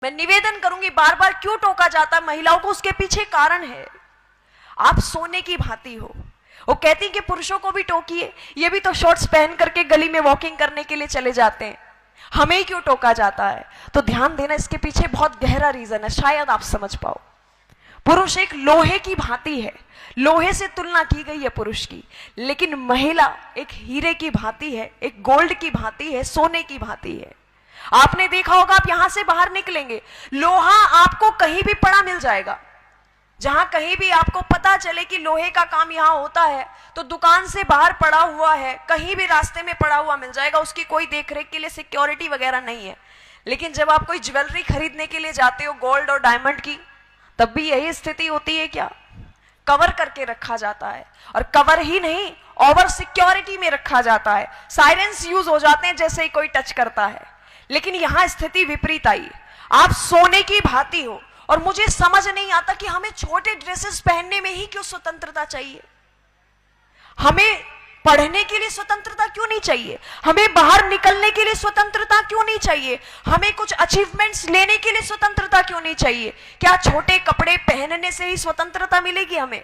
मैं निवेदन करूंगी, बार बार क्यों टोका जाता है महिलाओं को, उसके पीछे कारण है। आप सोने की भांति हो। वो कहती कि पुरुषों को भी टोकिए, ये भी तो शॉर्ट्स पहन करके गली में वॉकिंग करने के लिए चले जाते हैं, हमें ही क्यों टोका जाता है। तो ध्यान देना, इसके पीछे बहुत गहरा रीजन है, शायद आप समझ पाओ। पुरुष एक लोहे की भांति है, लोहे से तुलना की गई है पुरुष की, लेकिन महिला एक हीरे की भांति है, एक गोल्ड की भांति है, सोने की भांति है। आपने देखा होगा, आप यहां से बाहर निकलेंगे, लोहा आपको कहीं भी पड़ा मिल जाएगा। जहां कहीं भी आपको पता चले कि लोहे का काम यहां होता है, तो दुकान से बाहर पड़ा हुआ है, कहीं भी रास्ते में पड़ा हुआ मिल जाएगा, उसकी कोई देखरेख के लिए सिक्योरिटी वगैरह नहीं है। लेकिन जब आप कोई ज्वेलरी खरीदने के लिए जाते हो, गोल्ड और डायमंड की, तब भी यही स्थिति होती है क्या? कवर करके रखा जाता है, और कवर ही नहीं, ओवर सिक्योरिटी में रखा जाता है। साइरेंस यूज हो जाते हैं जैसे ही कोई टच करता है। लेकिन यहां स्थिति विपरीत आई, आप सोने की भांति हो। और मुझे समझ नहीं आता कि हमें छोटे ड्रेसेस पहनने में ही क्यों स्वतंत्रता चाहिए, हमें पढ़ने के लिए स्वतंत्रता क्यों नहीं चाहिए, हमें बाहर निकलने के लिए स्वतंत्रता क्यों नहीं चाहिए, हमें कुछ अचीवमेंट्स लेने के लिए स्वतंत्रता क्यों नहीं चाहिए। क्या छोटे कपड़े पहनने से ही स्वतंत्रता मिलेगी हमें?